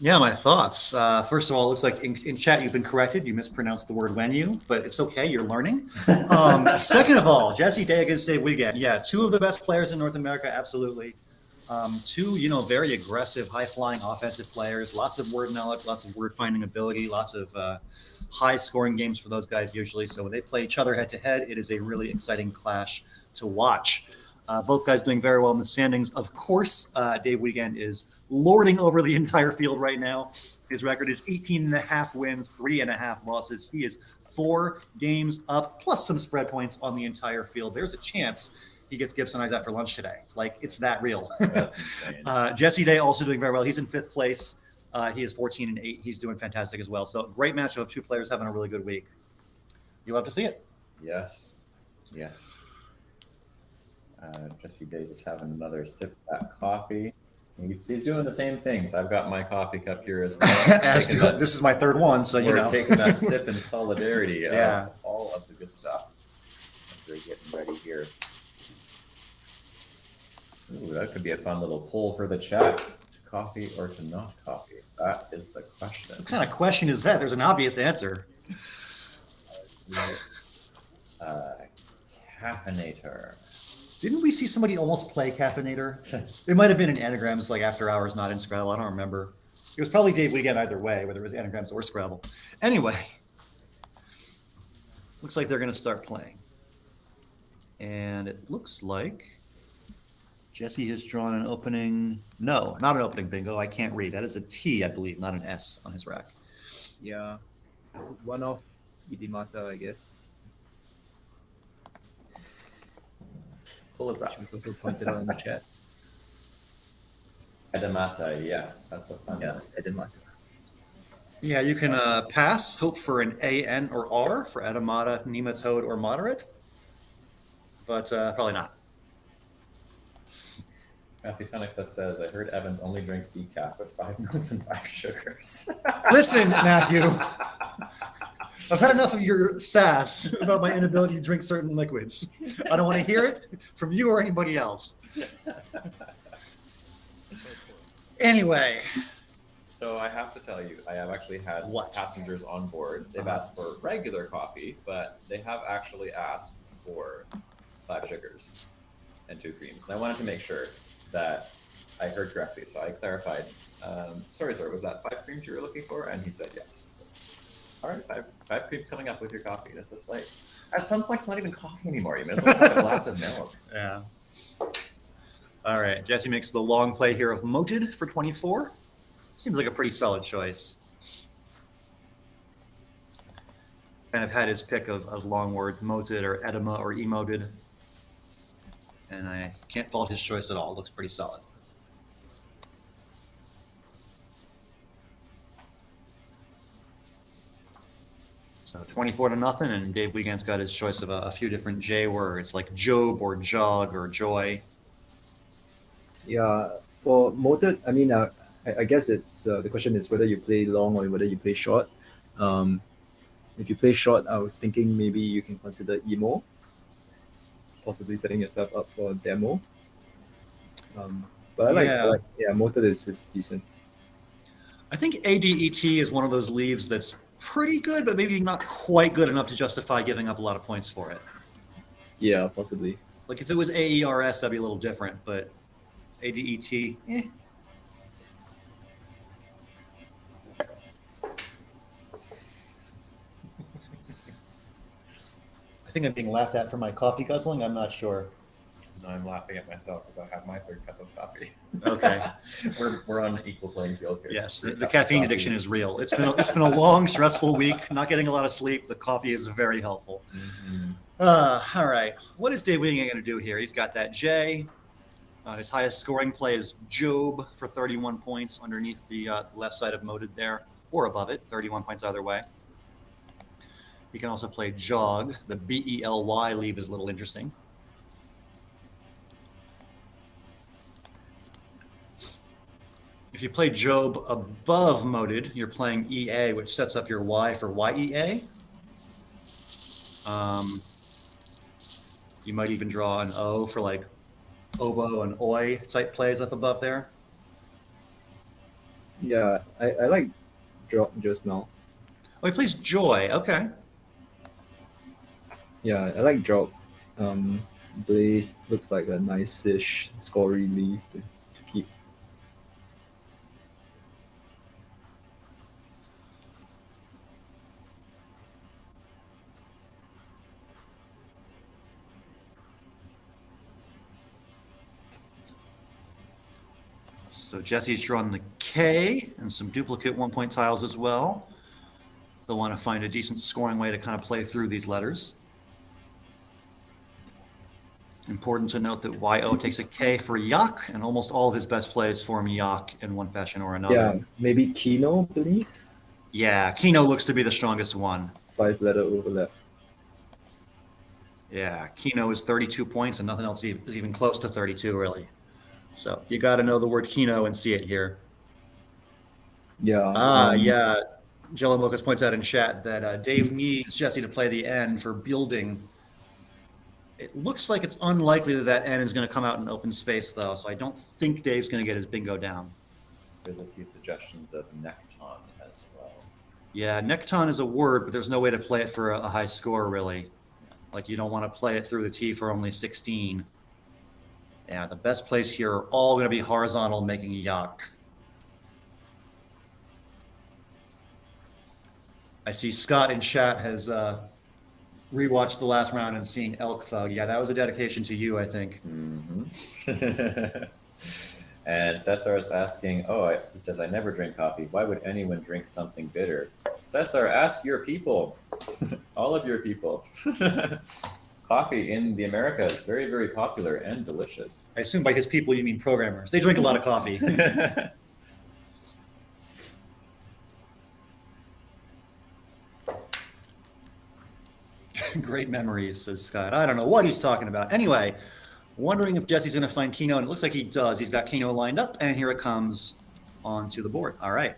Yeah, my thoughts. First of all, it looks like in chat you've been corrected. You mispronounced the word "venue," but it's okay. You're learning. Second of all, Jesse Day against Dave Wiegand. Yeah, two of the best players in North America, absolutely. Two, very aggressive, high-flying offensive players. Lots of word knowledge, lots of word-finding ability, lots of high-scoring games for those guys usually. So when they play each other head-to-head, it is a really exciting clash to watch. Both guys doing very well in the standings. Of course, Dave Wiegand is lording over the entire field right now. His record is 18 and a half wins, 3.5 losses. He is 4 games up, plus some spread points on the entire field. There's a chance he gets Gibson Eyes after lunch today. Like, it's that real. That's insane. Jesse Day also doing very well. He's in 5th place. He is 14 and 8. He's doing fantastic as well. So great matchup of two players having a really good week. You'll have to see it. Yes. Jesse Day just having another sip of that coffee. He's doing the same things. I've got my coffee cup here as well. This is my 3rd one, so we're taking that sip in solidarity yeah. of all of the good stuff. As they're getting ready here. Ooh, that could be a fun little poll for the chat. To coffee or to not coffee? That is the question. What kind of question is that? There's an obvious answer. Caffeinator. Didn't we see somebody almost play Caffeinator? It might have been in Anagrams, like After Hours, not in Scrabble. I don't remember. It was probably Dave Wiegand either way, whether it was Anagrams or Scrabble. Anyway, looks like they're going to start playing. And it looks like Jesse has drawn an opening. No, not an opening bingo. I can't read. That is a T, I believe, not an S on his rack. Yeah. One off Idimata, I guess. Pull it up. Which was also pointed out in the chat. Edamata, yes. That's a fun one. Edamata. Yeah, you can pass, hope for an A, N, or R for Edamata, Nematode, or Moderate. But probably not. Matthew Tunnicliffe says, I heard Evans only drinks decaf with 5 milks and 5 sugars. Listen, Matthew. I've had enough of your sass about my inability to drink certain liquids. I don't want to hear it from you or anybody else. Anyway. So I have to tell you, I have actually had passengers on board. They've asked for regular coffee, but they have actually asked for 5 sugars and 2 creams. And I wanted to make sure that I heard correctly, so I clarified. Sorry, sir, was that 5 creams you were looking for? And he said yes. So, all right, five creams coming up with your coffee. This is like, at some point, it's not even coffee anymore. You may as well have a glass of milk. Yeah. All right, Jesse makes the long play here of Moated for 24. Seems like a pretty solid choice. Kind of had his pick of long words, Moated or edema or emoted. And I can't fault his choice at all. It looks pretty solid. So 24-0, and Dave Wiegand's got his choice of a few different J words, like Job or jog or joy. Yeah, for moated, I mean, I guess it's the question is whether you play long or whether you play short. If you play short, I was thinking maybe you can consider emo, possibly setting yourself up for a demo. But I like moated is decent. I think ADET is one of those leaves that's pretty good, but maybe not quite good enough to justify giving up a lot of points for it. Yeah, possibly. Like if it was AERS, that'd be a little different, but ADET, I think I'm being laughed at for my coffee guzzling. I'm not sure. No, I'm laughing at myself as I have my 3rd cup of coffee. Okay. We're on an equal playing field here. Yes, the caffeine addiction is real. It's been a long, stressful week. Not getting a lot of sleep. The coffee is very helpful. Mm-hmm. All right. What is Dave Wiegand going to do here? He's got that J. His highest scoring play is Job for 31 points underneath the left side of Moated there, or above it, 31 points either way. He can also play Jog. The BELY leave is a little interesting. If you play Job above Moated, you're playing EA, which sets up your Y for YEA. You might even draw an O for like oboe and oi type plays up above there. Yeah, I like drop just now. Oh, he plays Joy. Okay. Yeah, I like drop. Um, Blaze looks like a nice-ish scory leaf to keep. So Jesse's drawn the K and some duplicate 1-point tiles as well. They'll want to find a decent scoring way to kind of play through these letters. Important to note that YO takes a K for Yak, and almost all of his best plays form Yak in one fashion or another. Yeah, maybe Kino beneath. Yeah, Kino looks to be the strongest one. 5-letter overlap. Yeah, Kino is 32 points, and nothing else is even close to 32, really. So you got to know the word Kino and see it here. Yeah. Yeah. Jello Mokas points out in chat that Dave needs Jesse to play the N for building. It looks like it's unlikely that N is going to come out in open space, though, so I don't think Dave's going to get his bingo down. There's a few suggestions of Necton as well. Yeah, Necton is a word, but there's no way to play it for a high score, really. Like, you don't want to play it through the T for only 16. Yeah, the best plays here are all going to be horizontal, making Yak. I see Scott in chat has rewatched the last round and seen Elk Thug. Yeah, that was a dedication to you, I think. Mm-hmm. And Cesar is asking, he says, I never drink coffee. Why would anyone drink something bitter? Cesar, ask your people, all of your people. Coffee in the Americas is very, very popular and delicious. I assume by his people you mean programmers. They drink a lot of coffee. Great memories, says Scott. I don't know what he's talking about. Anyway, wondering if Jesse's going to find Kino, and it looks like he does. He's got Kino lined up, and here it comes onto the board. All right.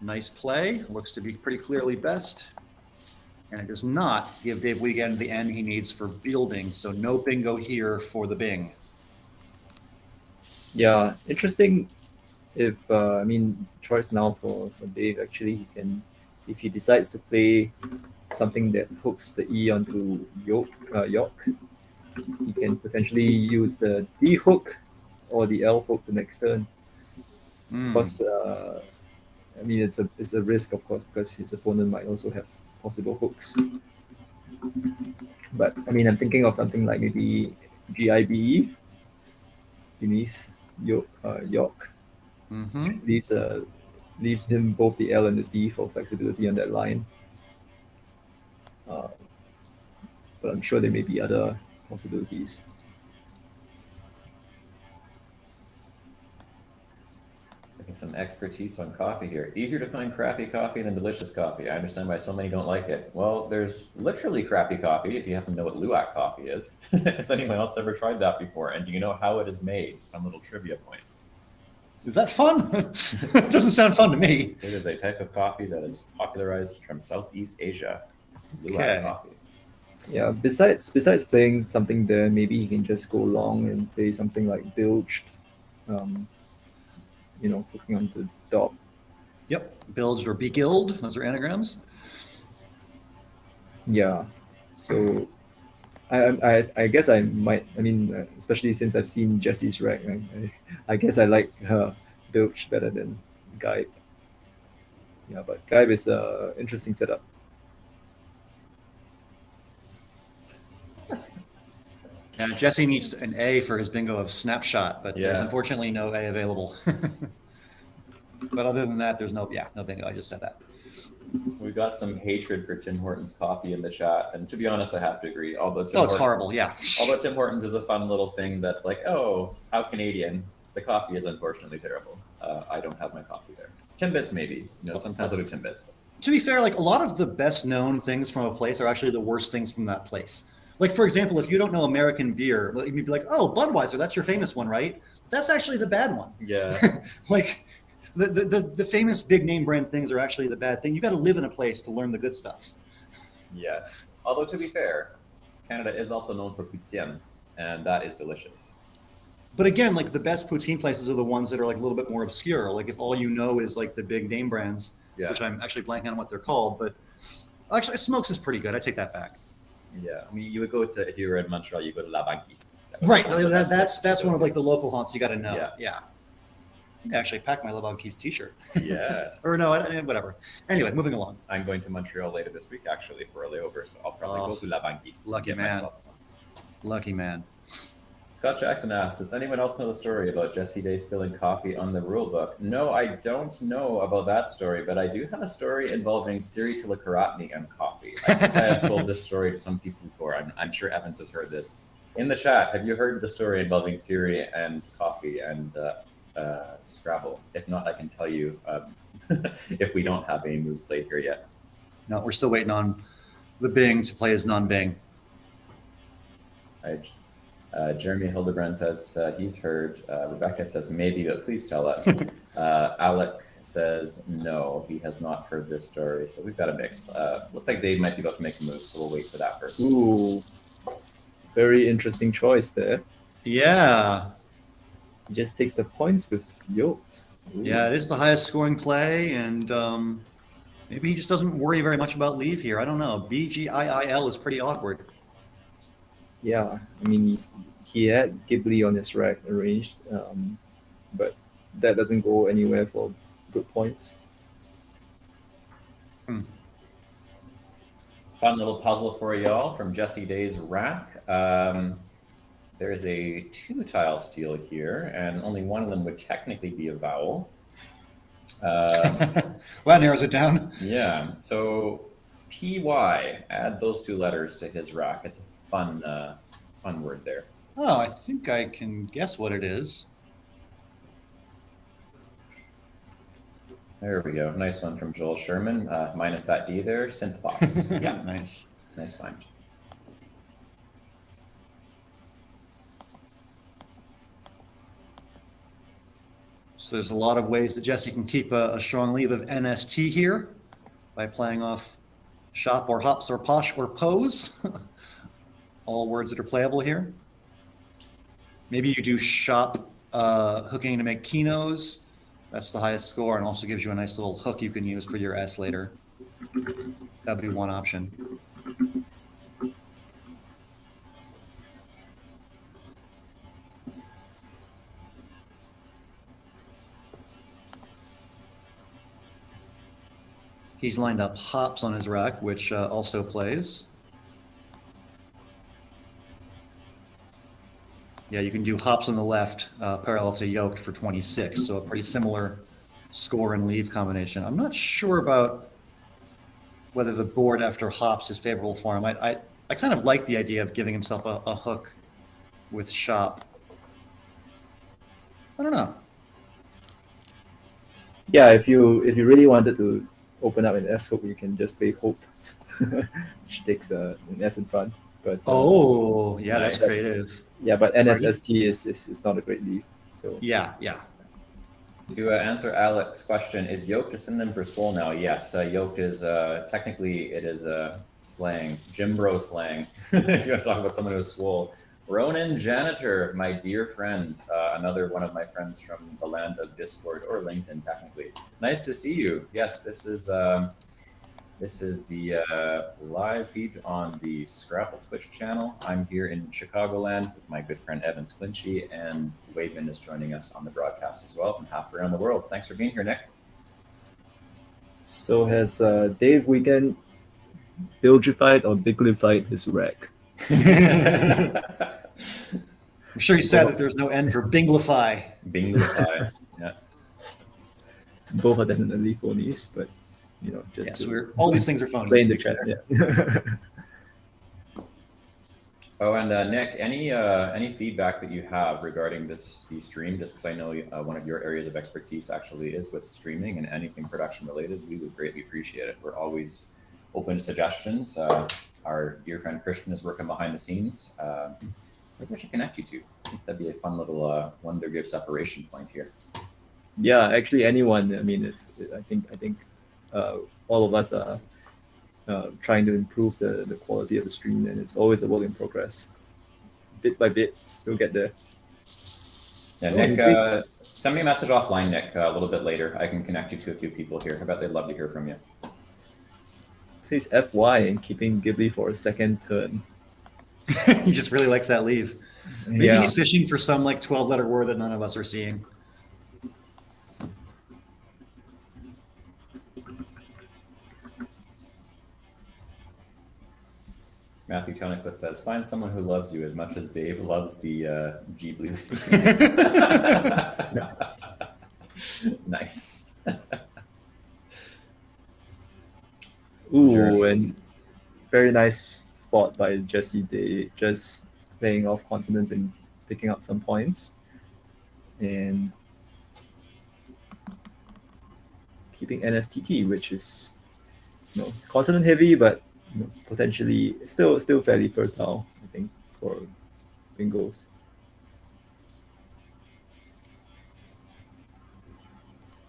Nice play. Looks to be pretty clearly best. And it does not give Dave Wiegand the N he needs for building, so no bingo here for the Bing. Yeah, interesting. If choice now for Dave, actually, he can, if he decides to play something that hooks the E onto York, he can potentially use the D hook or the L hook the next turn. Because it's a risk, of course, because his opponent might also have possible hooks. But I'm thinking of something like maybe GIBE beneath York. Leaves him both the L and the D for flexibility on that line. But I'm sure there may be other possibilities. Getting some expertise on coffee here. Easier to find crappy coffee than delicious coffee. I understand why so many don't like it. Well, there's literally crappy coffee if you happen to know what Luwak coffee is. Has anyone else ever tried that before? And do you know how it is made? A little trivia point. Is that fun? Doesn't sound fun to me. It is a type of coffee that is popularized from Southeast Asia. Luwak coffee. Yeah, besides playing something there, maybe he can just go long and play something like Bilged, hooking onto Dop. Yep, Bilged or Begilled, those are anagrams. Yeah, so I guess I might, especially since I've seen Jesse's rack, I guess I like Bilged better than Guide. Yeah, but Guide is an interesting setup. Yeah, Jesse needs an A for his bingo of Snapshot, but there's unfortunately no A available. But other than that, there's no bingo. I just said that. We got some hatred for Tim Hortons coffee in the chat, and to be honest, I have to agree. It's horrible, yeah. Although Tim Hortons is a fun little thing that's like, oh, how Canadian. The coffee is unfortunately terrible. I don't have my coffee there. Timbits maybe. Sometimes I do Timbits. To be fair, like a lot of the best known things from a place are actually the worst things from that place. Like, for example, if you don't know American beer, you'd be like, oh, Budweiser, that's your famous one, right? That's actually the bad one. Yeah. Like, the famous big name brand things are actually the bad thing. You got to live in a place to learn the good stuff. Yes. Although, to be fair, Canada is also known for poutine, and that is delicious. But again, like the best poutine places are the ones that are like a little bit more obscure. Like if all you know is like the big name brands, which I'm actually blanking on what they're called, but actually Smokes is pretty good. I take that back. Yeah, I mean, you would go to, if you were in Montreal, you go to La Banquise. Right, that's one of like the local haunts you got to know. Yeah. I think I actually packed my Love Keys t-shirt. Yes. Or no, whatever. Anyway, moving along. I'm going to Montreal later this week, actually, for a layover, so I'll probably go to La Banquise. Lucky man. Lucky man. Scott Jackson asked, does anyone else know the story about Jesse Day spilling coffee on the rule book? No, I don't know about that story, but I do have a story involving Siri Tilakaratni and coffee. I think I have told this story to some people before. I'm sure Evans has heard this. In the chat, have you heard the story involving Siri and coffee and Scrabble? If not, I can tell you if we don't have a move played here yet. No, we're still waiting on the Bing to play as non-Bing. Jeremy Hildebrand says he's heard. Rebecca says maybe, but please tell us. Alec says no, he has not heard this story. So we've got a mix. Looks like Dave might be about to make a move, so we'll wait for that first. Ooh, very interesting choice there. Yeah. He just takes the points with Yoked. Ooh. Yeah, it is the highest scoring play, and maybe he just doesn't worry very much about leave here. I don't know. BGIIL is pretty awkward. Yeah, I mean, he had Ghibli on his rack arranged, but that doesn't go anywhere for good points. Fun little puzzle for y'all from Jesse Day's rack. There's a 2-tile steal here, and only one of them would technically be a vowel. Well, that narrows it down. Yeah, so PY, add those 2 letters to his rack. It's a fun word there. Oh, I think I can guess what it is. There we go. Nice one from Joel Sherman. Minus that D there. Synthbox. Yeah, nice. Nice find. So there's a lot of ways that Jesse can keep a strong lead of NST here by playing off shop or hops or posh or pose. All words that are playable here. Maybe you do shop hooking to make kinos. That's the highest score and also gives you a nice little hook you can use for your S later. That would be one option. He's lined up hops on his rack, which also plays. Yeah, you can do hops on the left, parallel to yoked for 26, so a pretty similar score and leave combination. I'm not sure about whether the board after hops is favorable for him. I kind of like the idea of giving himself a hook with shop. I don't know. Yeah, if you really wanted to open up an S hook, you can just play hope, which takes an S in front. But oh, yeah, that's creative. Yeah, but NSST is not a great leaf. So yeah. To answer Alex's question, is yoked a synonym for swole now? Yes, yoked is technically it is slang, gym bro slang. If you want to talk about someone who's swole. Ronan Janitor, my dear friend, another one of my friends from the land of Discord or LinkedIn, technically. Nice to see you. Yes, this is the live feed on the Scrabble Twitch channel. I'm here in Chicagoland with my good friend Evans Clinchy, and Weibin is joining us on the broadcast as well from half around the world. Thanks for being here, Nick. So has Dave Wiegand Bilgified or Biglified his rack? I'm sure he said that there's no end for Binglify. Binglify, yeah. Both are definitely phonies, but just all these things are phonies. Play in the chat, yeah. Oh, and Nick, any feedback that you have regarding the stream? Just because I know one of your areas of expertise actually is with streaming and anything production related, we would greatly appreciate it. We're always open to suggestions. Our dear friend Christian is working behind the scenes. Maybe I should connect you two. I think that'd be a fun little wonder give separation point here. Yeah, actually, anyone. I mean, I think all of us are trying to improve the quality of the stream, and it's always a work in progress. Bit by bit, we'll get there. Yeah, Oh, Nick, he send me a message offline, Nick, a little bit later. I can connect you to a few people here. I bet they'd love to hear from you. plays FY and keeping Ghibli for a second turn. He just really likes that leave. Maybe Yeah. he's fishing for some like 12-letter word that none of us are seeing. Matthew Tonicliffe says, find someone who loves you as much as Dave loves the Ghibli. Nice. Ooh, Sure. and very nice spot by Jesse Day, just playing off consonants and picking up some points. And keeping NSTT, which is it's consonant heavy, but potentially still fairly fertile, I think, for bingos.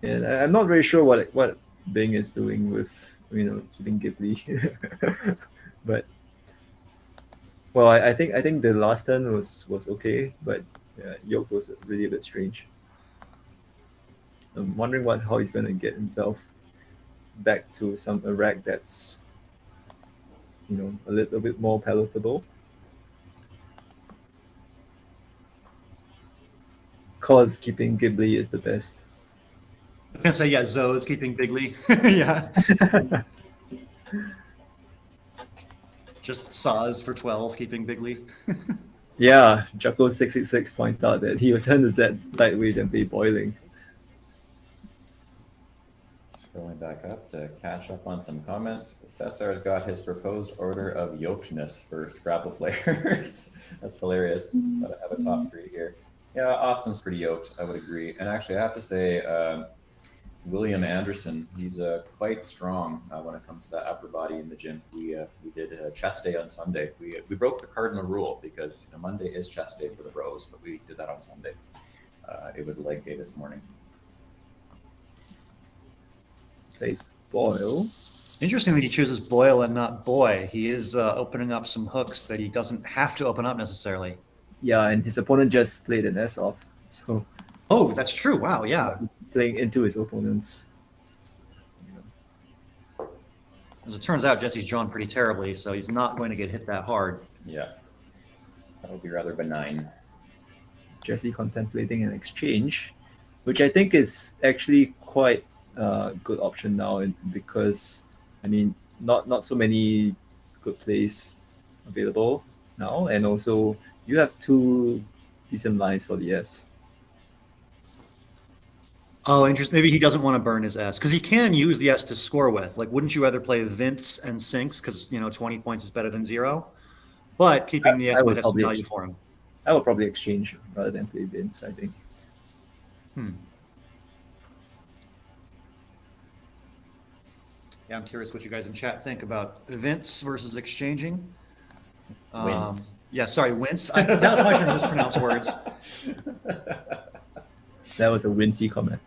And I'm not very sure what Bing is doing with keeping Ghibli, but well, I think the last turn was okay, but Yoke was really a bit strange. I'm wondering how he's gonna get himself back to a rack that's a little bit more palatable. Cause keeping Ghibli is the best. I was gonna say, yeah, Zoe's keeping Bigly. Yeah. Just Saws for 12, keeping Bigly. Yeah, Jocko666 points out that he will turn the Z sideways and play Boiling. Scrolling back up to catch up on some comments. Cesar's got his proposed order of yokeness for Scrabble players. That's hilarious. But I have a top 3 here. Yeah, Austin's pretty yoked, I would agree. And actually, I have to say, William Anderson, he's quite strong when it comes to that upper body in the gym. We did a chest day on Sunday. We broke the cardinal rule because Monday is chest day for the bros, but we did that on Sunday. It was leg day this morning. Plays Boil. Interesting that he chooses Boil and not Boy. He is opening up some hooks that he doesn't have to open up necessarily. Yeah, and his opponent just played an S off. So Oh, that's true. Wow, yeah. Playing into his opponents. As it turns out, Jesse's drawn pretty terribly, so he's not going to get hit that hard. Yeah. That would be rather benign. Jesse contemplating an exchange, which I think is actually quite a good option now, because not so many good plays available now, and also you have 2 decent lines for the S. Oh, interesting. Maybe he doesn't want to burn his S because he can use the S to score with. Like, wouldn't you rather play Vince and Sinks because 20 points is better than 0? But keeping the S might have some value for him. I would probably exchange rather than play Vince, I think. Yeah, I'm curious what you guys in chat think about Vince versus exchanging. Wince. Yeah, sorry, Wince. That was my turn to mispronounce words. That was a Wincy comment.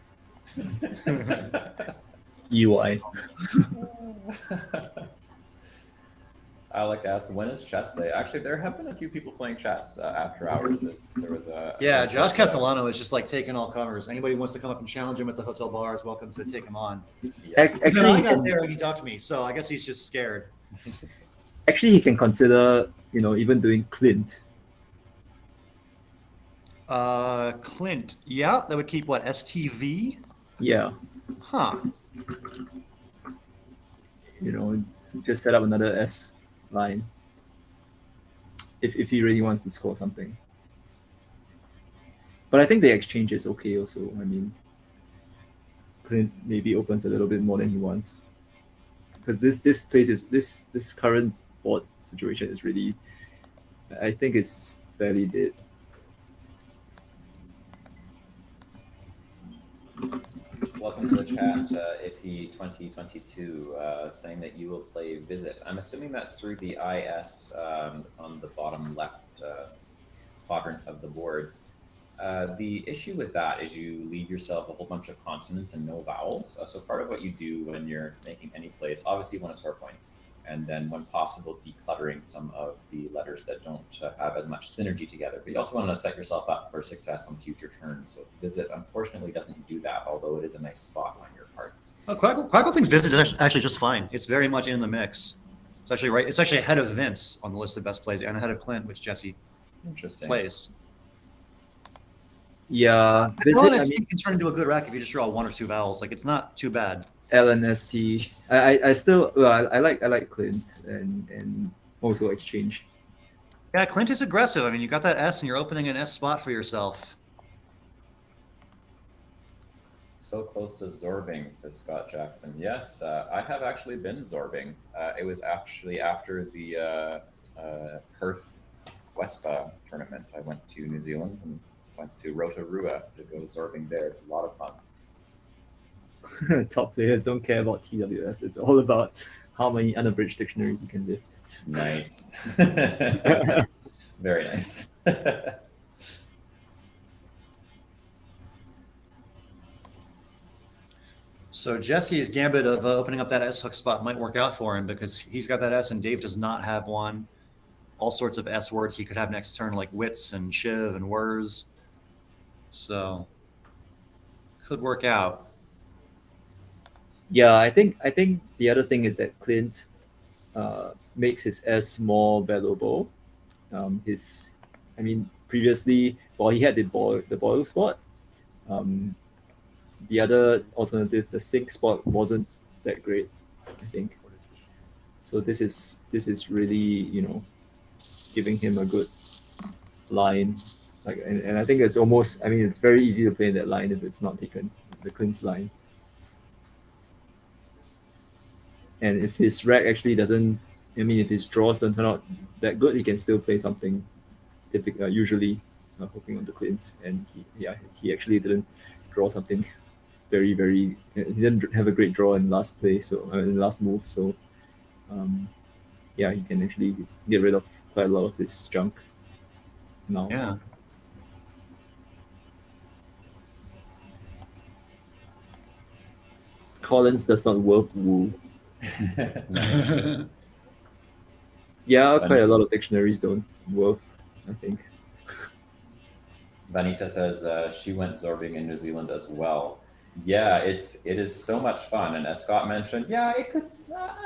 UI. Alec asks, when is chess day? Actually, there have been a few people playing chess after hours. There was a yeah. Josh Castellano is just like taking all comers. Anybody who wants to come up and challenge him at the hotel bar is welcome to take him on. Yeah. Actually, I got there and he talked to me, so I guess he's just scared. Actually, he can consider even doing Clint. Clint. Yeah, that would keep what, STV? Yeah. Huh. Just set up another S line if he really wants to score something. But I think the exchange is okay also. Clint maybe opens a little bit more than he wants, because this current board situation is really, I think it's fairly dead. Welcome to the chat, Iffy 2022, saying that you will play Visit. I'm assuming that's through the IS that's on the bottom left quadrant of the board. The issue with that is you leave yourself a whole bunch of consonants and no vowels. So part of what you do when you're making any plays, obviously you want to score points. and then when possible decluttering some of the letters that don't have as much synergy together. But you also want to set yourself up for success on future turns. So visit unfortunately doesn't do that, although it is a nice spot on your part. Oh, Quackle thinks Visit is actually just fine. It's very much in the mix. It's actually right. It's actually ahead of Vince on the list of best plays and ahead of Clint, which Jesse Interesting. plays. Yeah, LNST can turn into a good rack if you just draw 1 or 2 vowels. Like, it's not too bad. LNST. I still I like Clint and also Exchange. Yeah, Clint is aggressive. I mean, you got that S and you're opening an S spot for yourself. So close to Zorbing, says Scott Jackson. Yes, I have actually been Zorbing. It was actually after the Perth Wespa tournament. I went to New Zealand and went to Rotorua to go Zorbing there. It's a lot of fun. Top players don't care about TWS. It's all about how many unabridged dictionaries you can lift. Nice. Very nice. So Jesse's gambit of opening up that S hook spot might work out for him because he's got that S and Dave does not have one. All sorts of S words he could have next turn, like wits and shiv and whirs. So could work out. Yeah, I think the other thing is that Clint makes his S more valuable. Previously, while he had the boil spot, the other alternative, the sink spot, wasn't that great, I think. So this is really, giving him a good line. And I think it's almost, it's very easy to play in that line if it's not taken, the Clint's line. And if his rack actually doesn't, if his draws don't turn out that good, he can still play something usually hooking on the Clint's. And he actually didn't draw something very, very, he didn't have a great draw in last play, so in last move. So he can actually get rid of quite a lot of his junk now. Yeah. Collins does not worth woo. Nice. Yeah, quite a lot of dictionaries don't worth, I think. Vanita says she went Zorbing in New Zealand as well. Yeah, it is so much fun. And as Scott mentioned, I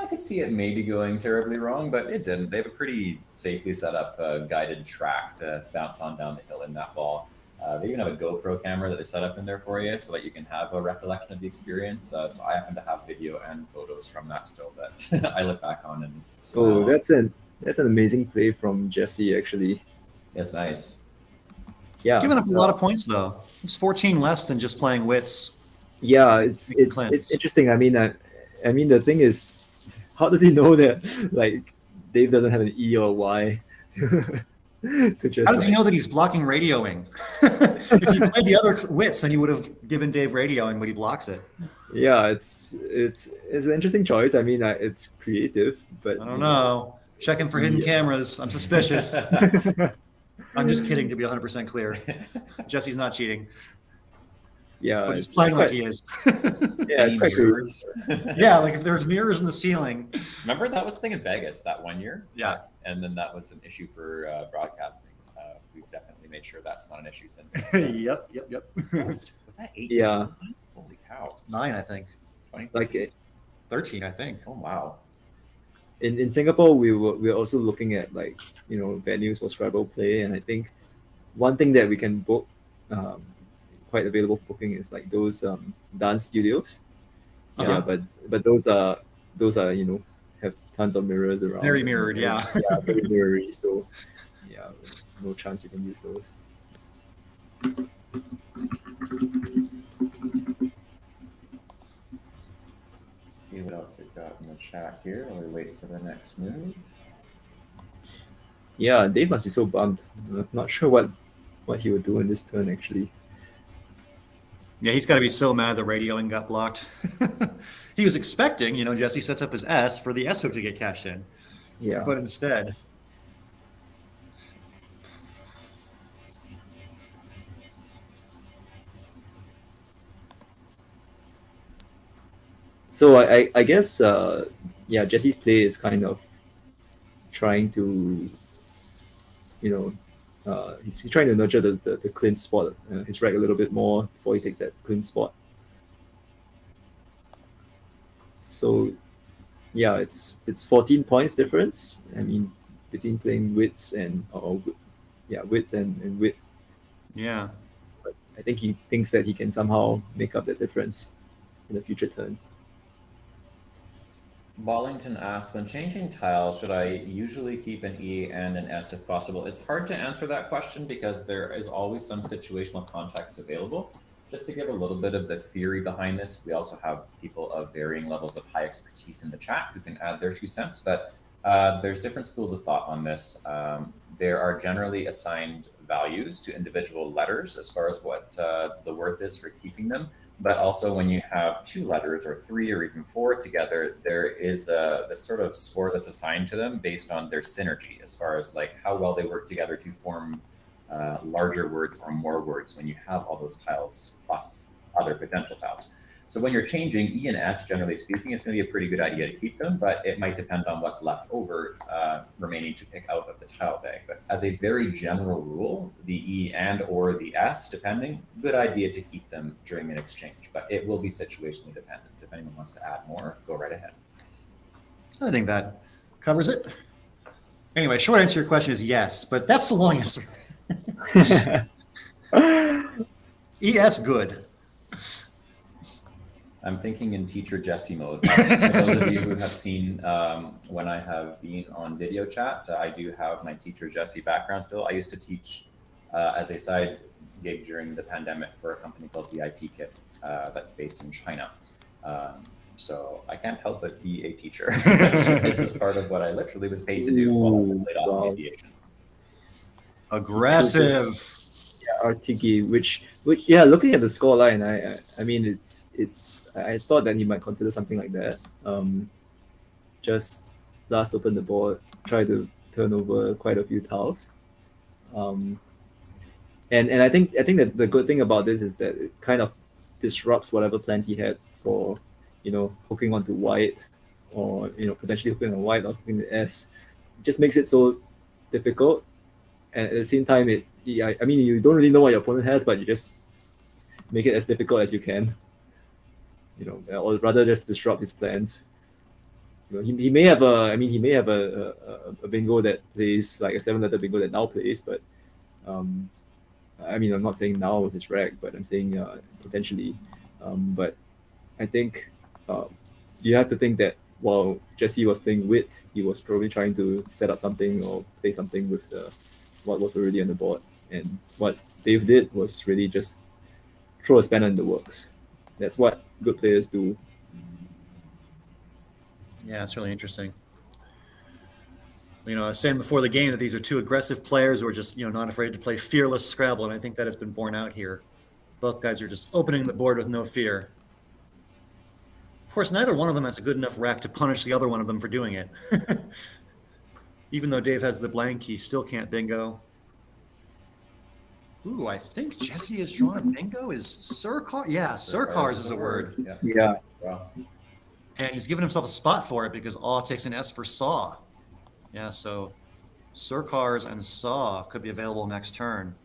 could see it maybe going terribly wrong, but it didn't. They have a pretty safely set up guided track to bounce on down the hill in that ball. They even have a GoPro camera that they set up in there for you so that you can have a recollection of the experience. So I happen to have video and photos from that still that I look back on and smile. Oh, that's an amazing play from Jesse, actually. It's nice. Yeah. Giving up a lot of points though. It's 14 less than just playing wits. Yeah, it's interesting. The thing is, how does he know that like Dave doesn't have an E or a Y? How does he know that he's blocking radioing? If you played the other wits, then you would have given Dave radioing, but he blocks it. Yeah, it's an interesting choice. It's creative, but I don't know. Checking for hidden cameras. I'm suspicious. I'm just kidding, to be 100% clear. Jesse's not cheating. Yeah, but he's playing like he is. Yeah, it's quite mirrors. Yeah, like if there's mirrors in the ceiling. Remember that was the thing in Vegas that one year? Yeah. And then that was an issue for broadcasting. We've definitely made sure that's not an issue since then. Yep. Was that 8? Yeah. Holy cow. 9, I think. 20? 13, I think. Oh, wow. In Singapore, we're also looking at venues for Scrabble play, and I think one thing that we can book, quite available for booking, is like those dance studios. Uh-huh. Yeah, but those are have tons of mirrors around. Very mirrored, yeah. Yeah, very mirrory. So yeah, no chance you can use those. See what else we've got in the chat here while we wait for the next move. Yeah, Dave must be so bummed. I'm not sure what he would do in this turn, actually. Yeah, he's got to be so mad the radioing got blocked. He was expecting, Jesse sets up his S for the S hook to get cashed in. Yeah. But instead. So I guess yeah, Jesse's play is kind of trying to, he's trying to nurture the clean spot, his rag a little bit more before he takes that clean spot. So yeah, it's 14 points difference. I mean, between playing wits and wits and wit. Yeah. But I think he thinks that he can somehow make up that difference in the future turn. Wallington asks, when changing tiles, should I usually keep an E and an S if possible? It's hard to answer that question because there is always some situational context available. Just to give a little bit of the theory behind this, we also have people of varying levels of high expertise in the chat who can add their 2 cents, but there's different schools of thought on this. There are generally assigned values to individual letters as far as what the worth is for keeping them. But also when you have 2 letters or 3 or even 4 together, there is this sort of score that's assigned to them based on their synergy as far as like how well they work together to form larger words or more words when you have all those tiles plus other potential tiles. So when you're changing E and S, generally speaking, it's going to be a pretty good idea to keep them, but it might depend on what's left over remaining to pick out of the tile bag. But as a very general rule, the E and or the S, depending, good idea to keep them during an exchange, but it will be situationally dependent. If anyone wants to add more, go right ahead. I think that covers it. Anyway, short answer to your question is yes, but that's the long answer. ES good. I'm thinking in teacher Jesse mode. For those of you who have seen when I have been on video chat, I do have my teacher Jesse background still. I used to teach as a side gig during the pandemic for a company called VIP Kit that's based in China. So I can't help but be a teacher. This is part of what I literally was paid to do while I was laid off in aviation. Aggressive. Yeah, RTG, which yeah, looking at the scoreline, I mean it's I thought that he might consider something like that. Just last open the board, try to turn over quite a few tiles. And I think that the good thing about this is that it kind of disrupts whatever plans he had for, hooking onto white, or potentially hooking on white or hooking the S. It just makes it so difficult. And at the same time, I mean, you don't really know what your opponent has, but you just make it as difficult as you can. Or rather just disrupt his plans. He may have a bingo that plays like a 7-letter bingo that now plays, but I mean, I'm not saying now with his rag, but I'm saying potentially. But I think you have to think that while Jesse was playing wit, he was probably trying to set up something or play something with what was already on the board. And what Dave did was really just throw a spanner in the works. That's what good players do. Yeah, it's really interesting. I was saying before the game that these are 2 aggressive players who are just, not afraid to play fearless Scrabble, and I think that has been borne out here. Both guys are just opening the board with no fear. Of course, neither one of them has a good enough rack to punish the other one of them for doing it. Even though Dave has the blank, he still can't bingo. Ooh, I think Jesse has drawn a bingo. Is Surcars? Yeah, Surcars is a word. Yeah. Wow. And he's given himself a spot for it because aw takes an S for saw. Yeah, so Surcars and saw could be available next turn,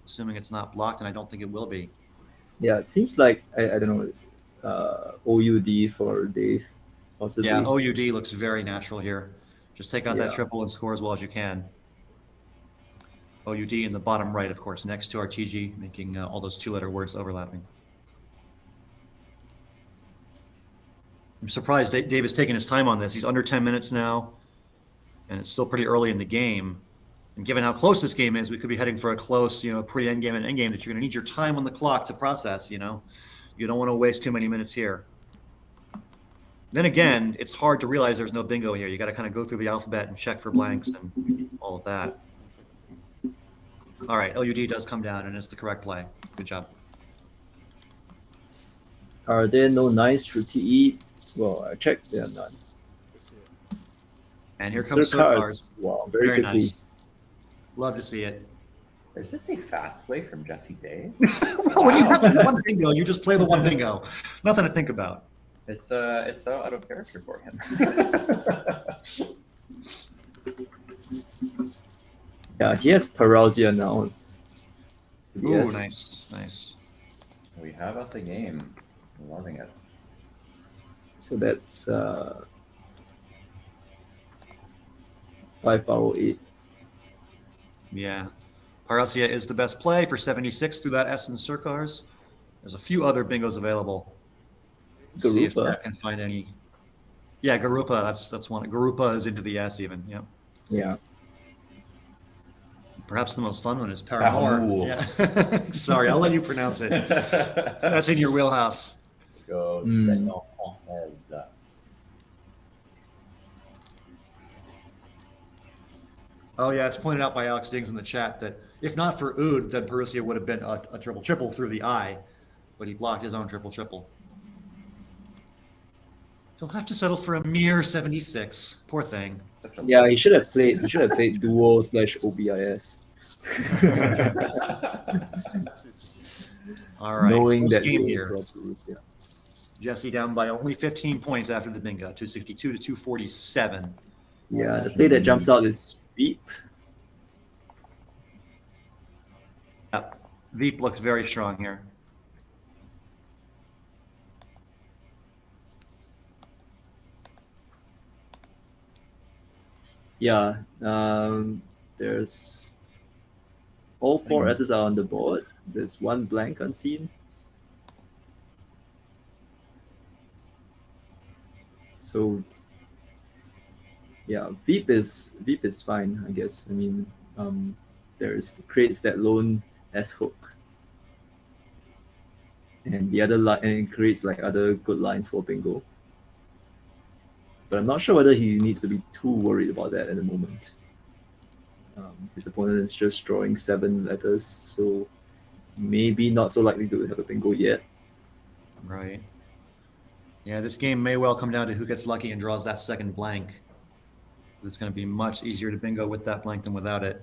assuming it's not blocked, and I don't think it will be. Yeah, it seems like, I don't know, OUD for Dave, possibly. Yeah, OUD looks very natural here. Just take out that triple and score as well as you can. OUD in the bottom right, of course, next to RTG, making all those 2-letter words overlapping. I'm surprised Dave is taking his time on this. He's under 10 minutes now, and it's still pretty early in the game. And given how close this game is, we could be heading for a close, pre-endgame and endgame that you're going to need your time on the clock to process, You don't want to waste too many minutes here. Then again, it's hard to realize there's no bingo here. You got to kind of go through the alphabet and check for blanks and all of that. All right, LUD does come down, and it's the correct play. Good job. Are there no nines through TE? Well, I checked. There are none. And here comes Surcars. Wow, very quickly. Nice. Love to see it. Is this a fast play from Jesse Day? Well, when you have one bingo, you just play the one bingo. Nothing to think about. It's so out of character for him. Yeah, he has paralysia now. Ooh, Yes. nice. We have us a game. Loving it. So that's 5-8. Yeah. Paralysia is the best play for 76 through that S and Circars. There's a few other bingos available. Let's see if Garupa. Jack can find any. Yeah, Garupa, that's one. Garupa is into the S even. Yep. Yeah. Perhaps the most fun one is Paramour. Paramour. Yeah. Sorry, I'll let you pronounce it. That's in your wheelhouse. Go Mm. française. Oh yeah, it's pointed out by Alex Dings in the chat that if not for Oud, then Parousia would have been a triple through the I, but he blocked his own triple. He'll have to settle for a mere 76. Poor thing. Yeah, he should have played duo / OBIS. All right, Knowing close that game he here. will draw Parousia. Jesse down by only 15 points after the bingo, 262 to 247. Yeah, the play that jumps out is Veep. Yep. Veep looks very strong here. Yeah, there's all 4 S's are on the board. There's one blank unseen. So yeah, Veep is fine, I guess. I mean, creates that lone S hook, and the other line, and it creates like other good lines for bingo. But I'm not sure whether he needs to be too worried about that at the moment. His opponent is just drawing 7 letters, so maybe not so likely to have a bingo yet. Right. Yeah, this game may well come down to who gets lucky and draws that second blank. It's going to be much easier to bingo with that blank than without it.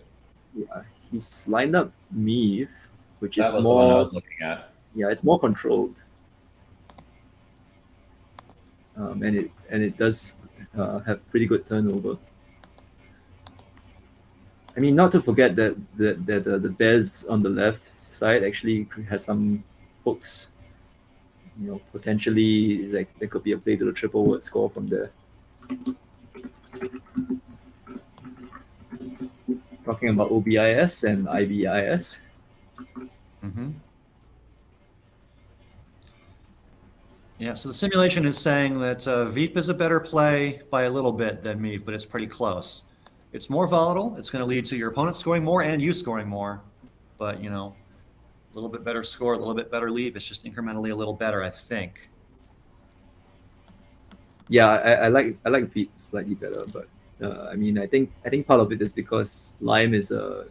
Yeah, he's lined up Meave, which That is was the one I more. was looking at. Yeah, it's more controlled, and it does have pretty good turnover. I mean, not to forget that the bears on the left side actually has some hooks. You know, potentially like there could be a play to the triple word score from there. Talking about OBIS and IBIS. Mm-hmm. Yeah, so the simulation is saying that Veep is a better play by a little bit than Meave, but it's pretty close. It's more volatile. It's going to lead to your opponent scoring more and you scoring more. But, you know, a little bit better score, a little bit better leave. It's just incrementally a little better, I think. Yeah, I like Veep slightly better, but I mean, I think part of it is because Lime is a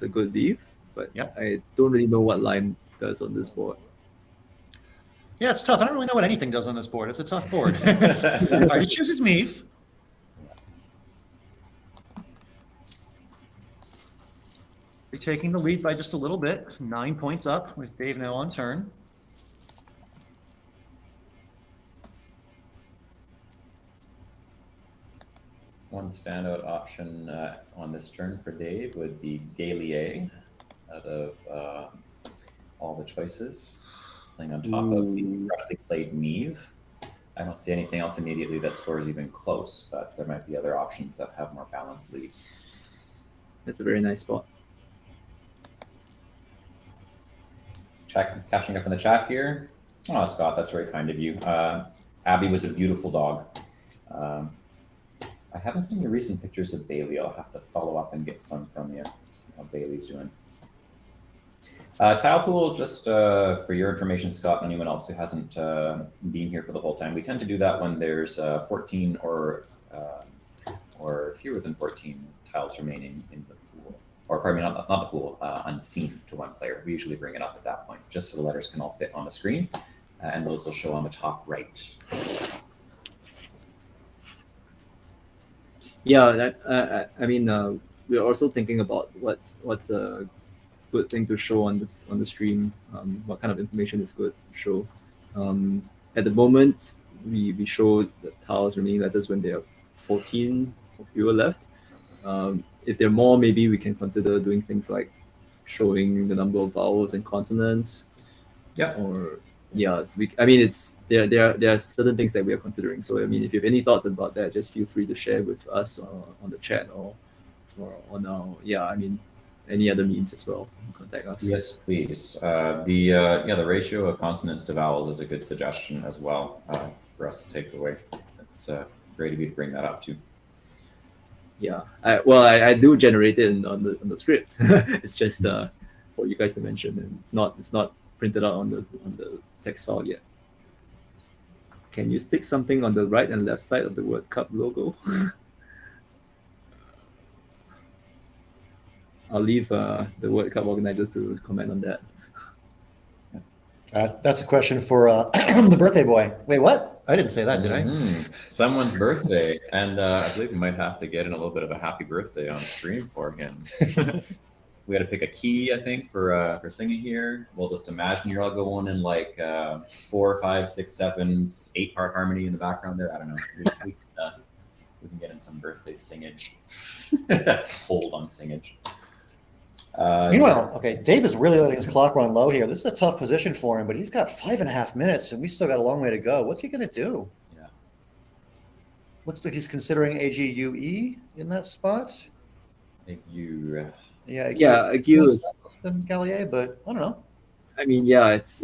good leave, but Yep. I don't really know what Lime does on this board. Yeah, it's tough. I don't really know what anything does on this board. It's a tough board. All right, he chooses Meave. Taking the lead by just a little bit, 9 points up with Dave now on turn. One standout option on this turn for Dave would be Gaelier out of all the choices, playing on top of the freshly played Meave. I don't see anything else immediately that scores even close, but there might be other options that have more balanced leaves. That's a very nice spot. Catching up in the chat here. Oh, Scott, that's very kind of you. Abby was a beautiful dog. I haven't seen any recent pictures of Bailey. I'll have to follow up and get some from you. See how Bailey's doing. Tile pool, just for your information, Scott, and anyone else who hasn't been here for the whole time. We tend to do that when there's 14 or fewer than 14 tiles remaining in the pool. Or pardon me, not the pool, unseen to one player. We usually bring it up at that point, just so the letters can all fit on the screen, and those will show on the top right. Yeah, I mean, we're also thinking about what's a good thing to show on the stream. What kind of information is good to show? at the moment, we show the tiles remaining letters when there are 14 or fewer left. If there are more, maybe we can consider doing things like showing the number of vowels and consonants. Yeah. Or I mean, there are certain things that we are considering. So I mean, if you have any thoughts about that, just feel free to share with us on the chat or on our any other means as well. Contact us. Yes, please. The ratio of consonants to vowels is a good suggestion as well for us to take away. That's great of you to bring that up too. Yeah, I do generate it on the script. It's just for you guys to mention, and it's not printed out on the text file yet. Can you stick something on the right and left side of the Word Cup logo? I'll leave the Word Cup organizers to comment on that. That's a question for the birthday boy. Wait, what? I didn't say that, did I? Someone's birthday, and I believe we might have to get in a little bit of a happy birthday on stream for him. We had to pick a key, I think, for singing here. We'll just imagine you're all going in like 4, 5, 6, 7s, 8-part harmony in the background there. I don't know. We can get in some birthday singage. Hold on singage. Meanwhile, okay, Dave is really letting his clock run low here. This is a tough position for him, but he's got 5.5 minutes, and we still got a long way to go. What's he going to do? Yeah. Looks like he's considering AGUE in that spot. AGU. Yeah, AGU is than Gallier, but I don't know. I mean, yeah, it's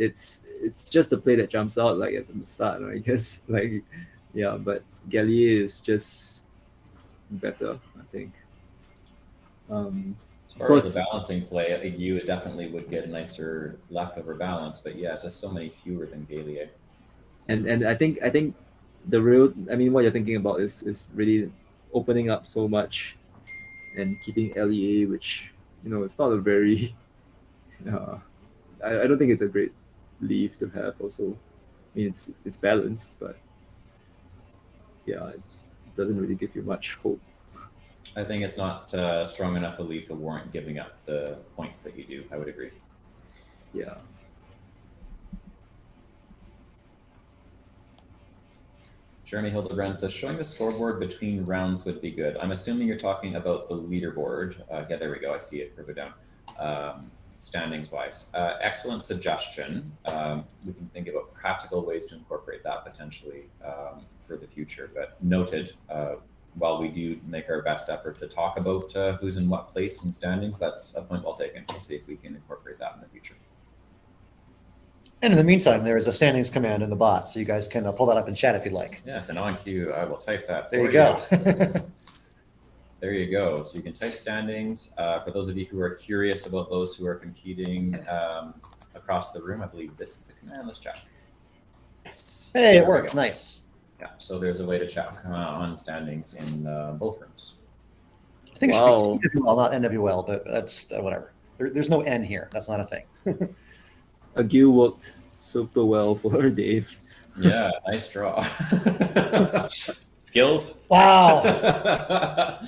just the play that jumps out like at the start, I guess. Like, yeah, but Gallier is just better, I think. As far as the balancing play, I think you definitely would get a nicer leftover balance, but yeah, it's just so many fewer than Gallier. And I think what you're thinking about is really opening up so much and keeping LEA, which it's not a very I don't think it's a great leaf to have also. I mean, it's balanced, but yeah, it doesn't really give you much hope. I think it's not strong enough a leaf to warrant giving up the points that you do. I would agree. Yeah. Jeremy Hildebrand says, showing the scoreboard between rounds would be good. I'm assuming you're talking about the leaderboard. Yeah, there we go. I see it further down. Standings-wise. Excellent suggestion. We can think about practical ways to incorporate that potentially for the future, but noted. While we do make our best effort to talk about who's in what place in standings, that's a point well taken. We'll see if we can incorporate that in the future. And in the meantime, there is a standings command in the bot, so you guys can pull that up in chat if you'd like. Yes, and on cue, I will type that. There you go. There you go. So you can type standings. For those of you who are curious about those who are competing across the room, I believe this is the command. Let's check. Yes. Hey, it works. Nice. Yeah, so there's a way to check on standings in both rooms. I think it should be CWL, not NWL, but that's whatever. There's no N here. That's not a thing. AGU worked super well for Dave. Yeah, nice draw. Skills? Wow.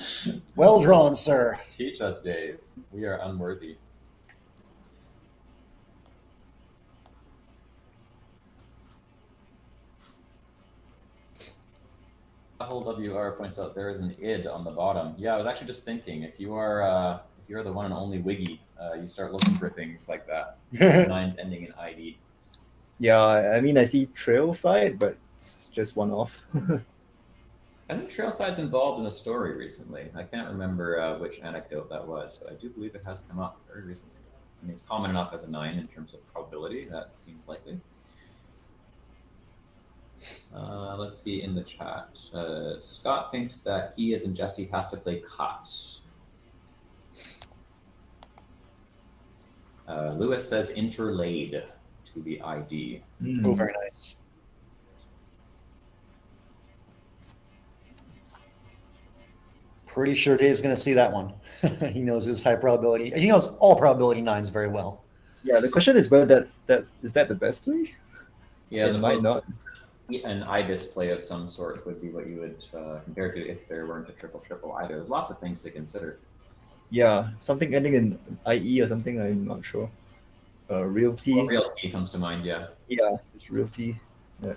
Well drawn, sir. Teach us, Dave. We are unworthy. Whole WR points out there is an id on the bottom. Yeah, I was actually just thinking if you are the one and only Wiggy, you start looking for things like that. Nines ending in ID. Yeah, I mean I see Trailside, but it's just one off. I think Trailside's involved in a story recently. I can't remember which anecdote that was, but I do believe it has come up very recently. I mean, it's common enough as a 9 in terms of probability. That seems likely. Let's see in the chat. Scott thinks that he, as in Jesse, has to play cut. Lewis says interlaid to the ID. Oh, very nice. Pretty sure Dave's going to see that one. He knows his high probability. He knows all probability 9s very well. Yeah, the question is whether is that the best play? Yeah, it might not. An IBIS play of some sort would be what you would compare to if there weren't a triple either. There's lots of things to consider. Yeah, something ending in IE or something, I'm not sure. Realty. Well, realty comes to mind, yeah. Yeah, it's realty. Yeah.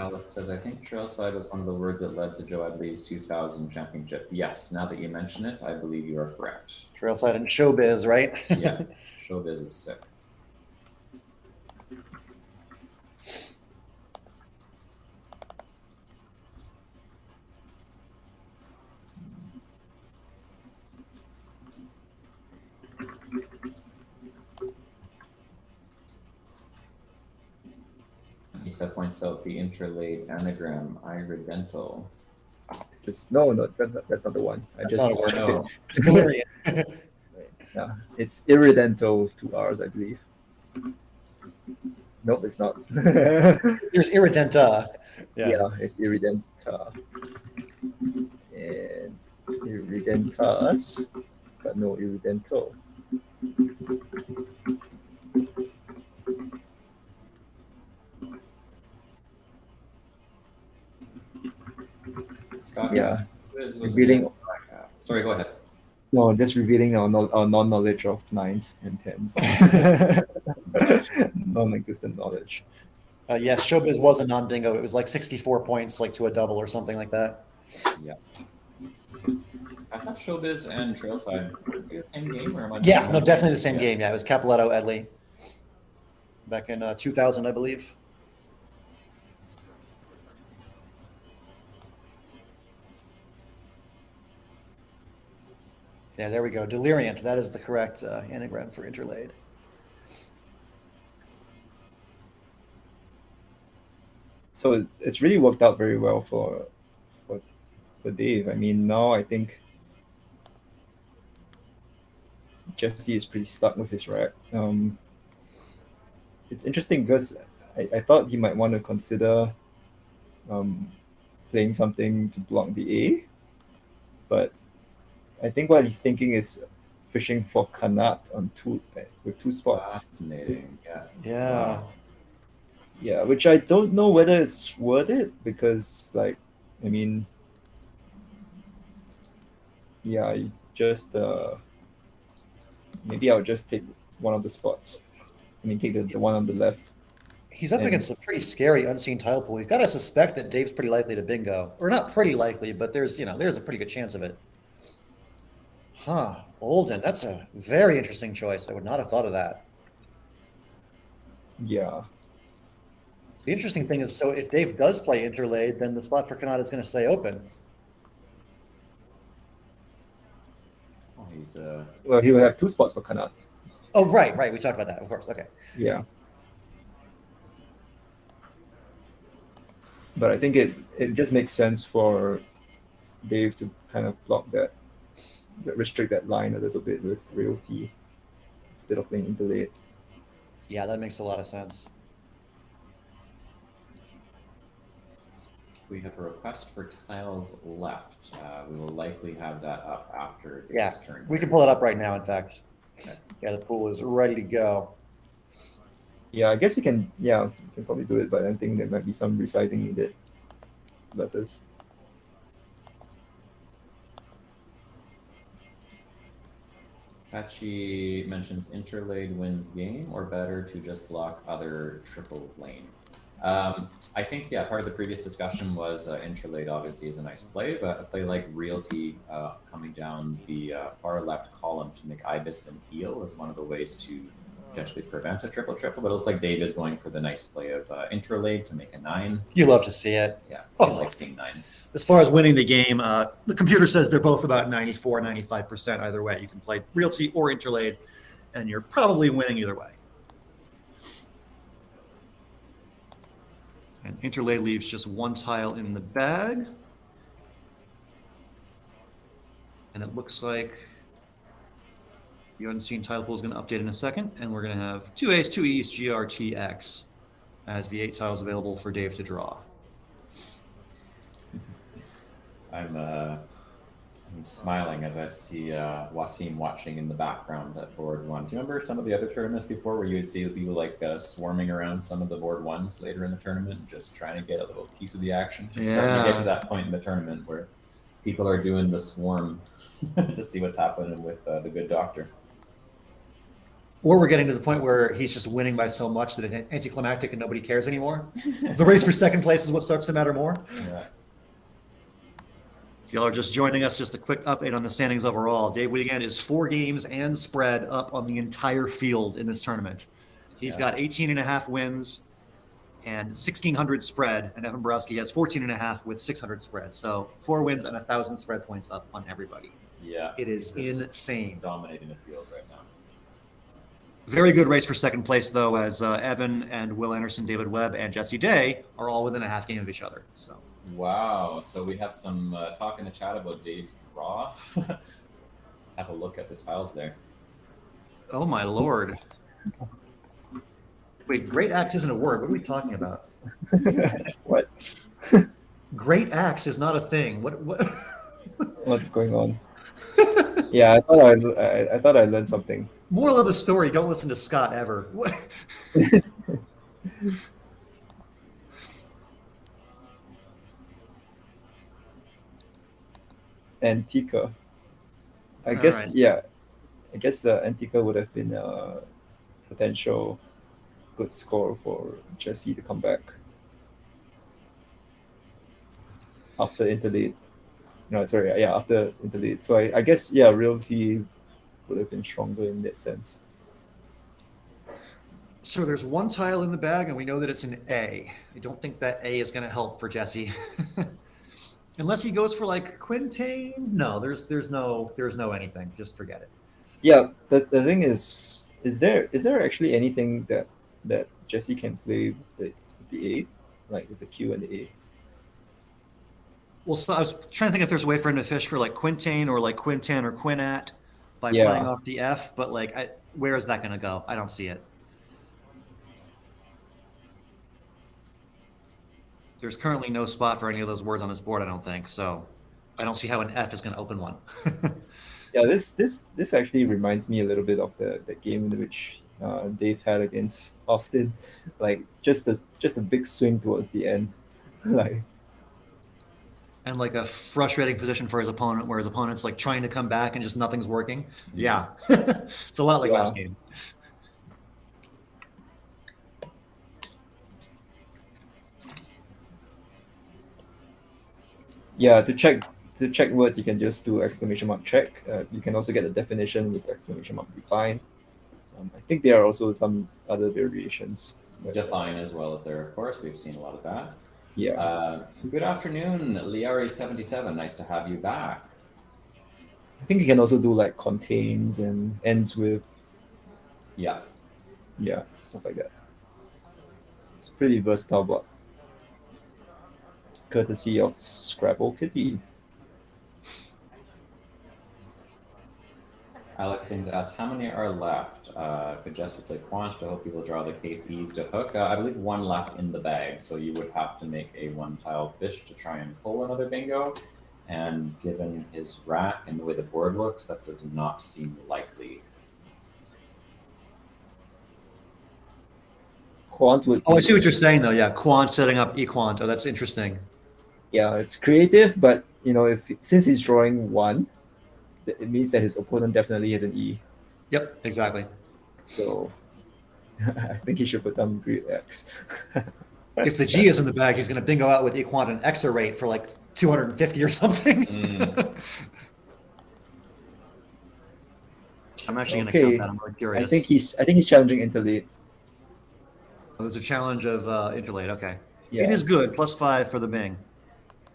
Alex says, I think Trailside was one of the words that led to Joe Adley's 2000 championship. Yes, now that you mention it, I believe you are correct. Trailside and showbiz, right? Yeah, showbiz was sick. That points out the interlaid anagram iridental. No, that's not the one. That's not a word. No. It's delirium. Yeah, it's iridental with 2 R's, I believe. Nope, it's not. There's iridenta. Yeah, it's iridenta. And iridentas, but no iridental. Scott, Yeah. was Revealing. Sorry, go ahead. No, just revealing our non-knowledge of nines and tens. Non-existent knowledge. Yes, showbiz was a non-bingo. It was like 64 points, like to a double or something like that. Yeah. I thought Showbiz and Trailside were the same game, or am I? Yeah, no, definitely the same game. Yeah, it was Capoletto Edley back in 2000, I believe. Yeah, there we go. Deliriant. That is the correct anagram for interlaid. So it's really worked out very well for Dave. I mean, now I think Jesse is pretty stuck with his rack. It's interesting because I thought he might want to consider playing something to block the A, but I think what he's thinking is fishing for Kanat on with 2 spots. Fascinating. Yeah. Yeah. Wow. Yeah, which I don't know whether it's worth it because, like, I mean, yeah, I just maybe I'll just take one of the spots. I mean, take the one on the left. He's up against a pretty scary unseen tile pool. He's got to suspect that Dave's pretty likely to bingo. Or not pretty likely, but there's a pretty good chance of it. Huh. Olden. That's a very interesting choice. I would not have thought of that. Yeah. The interesting thing is, so if Dave does play interlaid, then the spot for Kanata is going to stay open. Oh, he's Well, he would have 2 spots for Kanat. Oh, right. We talked about that, of course. Okay. Yeah. But I think it just makes sense for Dave to kind of block that restrict that line a little bit with realty instead of playing interlaid. Yeah, that makes a lot of sense. We have a request for tiles left. We will likely have that up after Yeah, Dave's turn. we can pull it up right now, in fact. Okay. Yeah, the pool is ready to go. Yeah, I guess we can probably do it, but I think there might be some resizing needed. Letters. Patchy mentions interlaid wins game, or better to just block other triple lane. I think, yeah, part of the previous discussion was interlaid obviously is a nice play, but a play like realty coming down the far left column to make Ibis and heel is one of the ways to potentially prevent a triple. But it looks like Dave is going for the nice play of interlaid to make a 9. You love to see it. Yeah, Oh. I like seeing 9s. As far as winning the game, the computer says they're both about 94, 95% either way. You can play realty or interlaid, and you're probably winning either way. And interlaid leaves just 1 tile in the bag. And it looks like the unseen tile pool is going to update in a second, and we're going to have 2 A's, 2 E's, GR, X as the 8 tiles available for Dave to draw. I'm smiling as I see Wasim watching in the background at board 1. Do you remember some of the other tournaments before where you would see people like swarming around some of the board 1s later in the tournament, just trying to get a little piece of the action? It's starting to get to that point in the tournament where people are doing the swarm to see what's happening with the good doctor. Or we're getting to the point where he's just winning by so much that it's anticlimactic and nobody cares anymore. The race for second place is what starts to matter more. Yeah. If y'all are just joining us, just a quick update on the standings overall. Dave Wiegand is 4 games and spread up on the entire field in this tournament. He's got 18 and a half wins and 1,600 spread, and Evan Borowski has 14 and a half with 600 spread. So 4 wins and 1,000 spread points up on everybody. Yeah. It is insane. Dominating the field right now. Very good race for second place, though, as Evan and Will Anderson, David Webb, and Jesse Day are all within a half game of each other. So. Wow. So we have some talk in the chat about Dave's draw. Have a look at the tiles there. Oh, my Lord. Wait, great axe isn't a word. What are we talking about? What? Great axe is not a thing. What? What's going on? Yeah, I thought I learned something. Moral of the story: don't listen to Scott ever. What? Antica. I All guess right. yeah. I guess Antica would have been a potential good score for Jesse to come back after interlead. No, sorry, yeah, after interlead. So I guess Realty would have been stronger in that sense. So there's one tile in the bag, and we know that it's an A. I don't think that A is going to help for Jesse, unless he goes for like Quintain. No, there's no anything. Just forget it. Yeah, the thing is there actually anything that Jesse can play with the A, like with the Q and the A? Well, so I was trying to think if there's a way for him to fish for like Quintain or like Quintan or Quinat by playing off the F, but like, where is that going to go? I don't see it. There's currently no spot for any of those words on this board, I don't think. So I don't see how an F is going to open one. Yeah, this actually reminds me a little bit of the game in which Dave had against Austin, like just a big swing towards the end, like. And like a frustrating position for his opponent, where his opponent's like trying to come back and just nothing's working. Yeah, it's a lot like last game. Yeah, to check words, you can just do exclamation mark check. You can also get the definition with exclamation mark define. I think there are also some other variations. Define as well as there, of course. We've seen a lot of that. Yeah. Good afternoon, Liari77. Nice to have you back. I think you can also do like contains and ends with. Yeah. Yeah, stuff like that. It's pretty versatile, but courtesy of Scrabble Kitty. Alex Tings asks, how many are left? Could Jesse play Quant to hope he will draw the case ease to hook? I believe 1 left in the bag, so you would have to make a 1-tile fish to try and pull another bingo. And given his rack and the way the board looks, that does not seem likely. Quant would. Oh, I see what you're saying, though. Yeah, Quant setting up eQuant. Oh, that's interesting. Yeah, it's creative, but since he's drawing 1, it means that his opponent definitely has an E. Yep, exactly. So I think he should put down Great X. If the G is in the bag, he's going to bingo out with eQuant and Xer rate for like 250 or something. I'm actually going to count that. I'm really curious. I think he's challenging Interlate. Oh, there's a challenge of Interlate. Okay. Yeah. It is good. +5 for the Bing.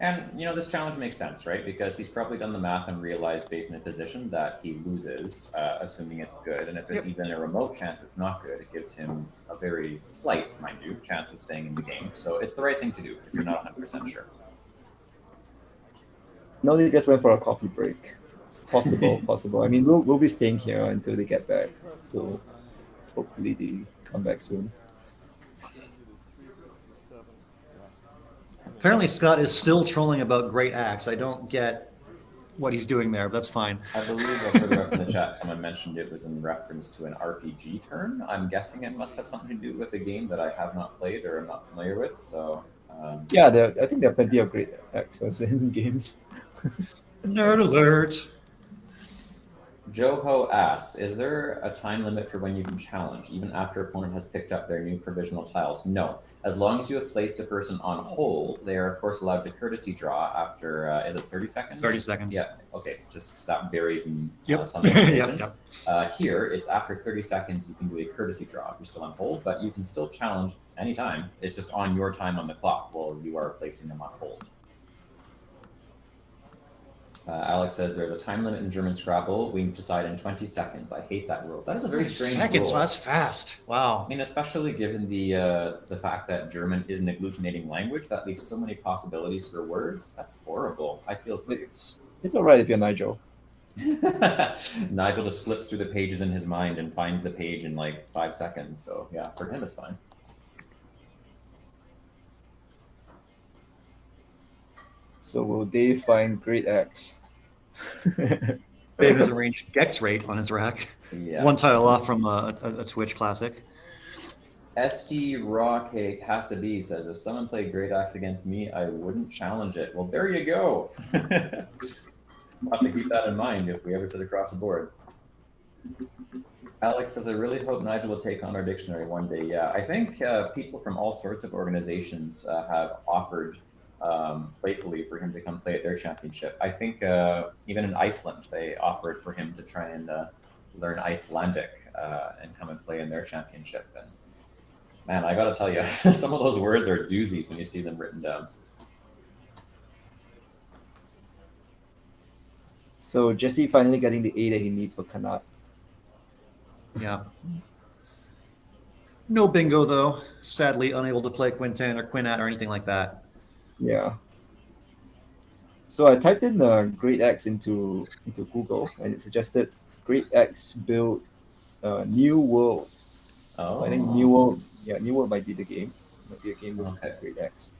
And, this challenge makes sense, right? Because he's probably done the math and realized based on the position that he loses, assuming it's good. And if there's even a remote chance it's not good, it gives him a very slight, mind you, chance of staying in the game. So it's the right thing to do if you're not 100% sure. No, they just went for a coffee break. Possible. I mean, we'll be staying here until they get back. So hopefully they come back soon. Apparently, Scott is still trolling about Great Axe. I don't get what he's doing there, but that's fine. I believe further up in the chat, someone mentioned it was in reference to an RPG turn. I'm guessing it must have something to do with a game that I have not played or am not familiar with. So yeah, I think there are plenty of Great Axes in games. Nerd alert. Joho asks, is there a time limit for when you can challenge, even after opponent has picked up their new provisional tiles? No. As long as you have placed a person on hold, they are, of course, allowed to courtesy draw after, is it 30 seconds? 30 seconds. Yeah, okay, just that varies in Yep. some locations. Yep. Here, it's after 30 seconds, you can do a courtesy draw if you're still on hold, but you can still challenge anytime. It's just on your time on the clock while you are placing them on hold. Alex says there's a time limit in German Scrabble. We decide in 20 seconds. I hate that rule. That is a very strange seconds. rule. Wow, that's fast. Wow. I mean, especially given the fact that German is an agglutinating language, that leaves so many possibilities for words. That's horrible. I feel for you. It's all right if you're Nigel. Nigel just flips through the pages in his mind and finds the page in like 5 seconds. So yeah, for him it's fine. So will Dave find great X? Dave has arranged Gex rate on his rack. Yeah. One tile off from a Twitch classic. SD Raw Cake Hasabi says, if someone played Great Axe against me, I wouldn't challenge it. Well, there you go. We'll have to keep that in mind if we ever sit across the board. Alex says, I really hope Nigel will take on our dictionary one day. Yeah, I think people from all sorts of organizations have offered playfully for him to come play at their championship. I think even in Iceland, they offered for him to try and learn Icelandic and come and play in their championship. And man, I gotta tell you, some of those words are doozies when you see them written down. So Jesse finally getting the A that he needs for Kanat. Yeah. No bingo though. Sadly, unable to play Quinten or Quinat or anything like that. Yeah. So I typed in Great X into Google, and it suggested Great X build New World. Oh. So I think New World might be the game. Might be a game with Great X.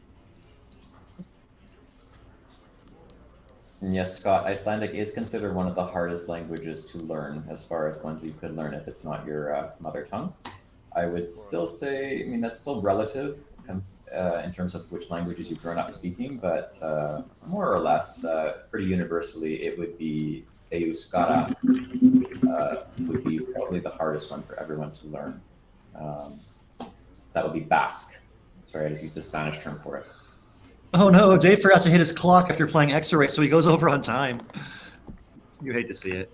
And yes, Scott, Icelandic is considered one of the hardest languages to learn as far as ones you could learn if it's not your mother tongue. I would still say, I mean, that's still relative in terms of which languages you've grown up speaking, but more or less, pretty universally, it would be Euskara would be probably the hardest one for everyone to learn. That would be Basque. Sorry, I just used the Spanish term for it. Oh no, Dave forgot to hit his clock after playing X-Ray, so he goes over on time. You hate to see it.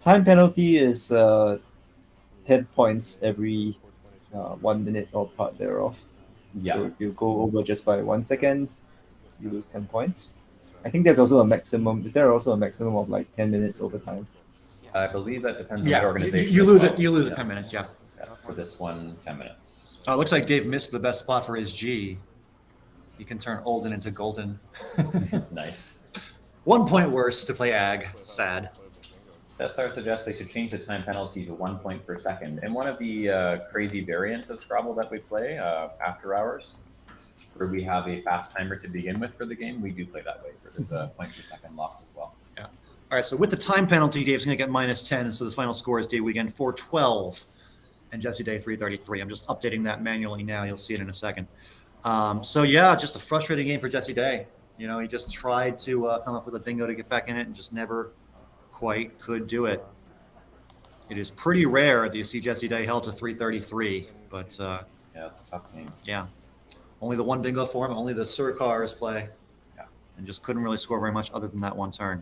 Time penalty is 10 points every 1 minute or part thereof. Yeah. So if you go over just by 1 second, you lose 10 points. I think there's also a maximum. Is there also a maximum of like 10 minutes overtime? I believe that depends on the organization. You as lose well. it. You lose it 10 minutes. Yeah. For this one, 10 minutes. It looks like Dave missed the best spot for his G. He can turn Olden into Golden. Nice. 1 point worse to play Ag. Sad. Cesar suggests they should change the time penalty to 1 point per second. In one of the crazy variants of Scrabble that we play, After Hours, where we have a fast timer to begin with for the game, we do play that way, where there's a point per second lost as well. Yeah. All right, so with the time penalty, Dave's going to get minus 10, so the final score is Dave Wiegand 412 and Jesse Day 333. I'm just updating that manually now. You'll see it in a second. So, yeah, just a frustrating game for Jesse Day. You know, he just tried to come up with a bingo to get back in it and just never quite could do it. It is pretty rare that you see Jesse Day held to 333, but yeah, it's a tough game. Yeah, only the one bingo for him, only the Sir Cars play, yeah, and just couldn't really score very much other than that one turn.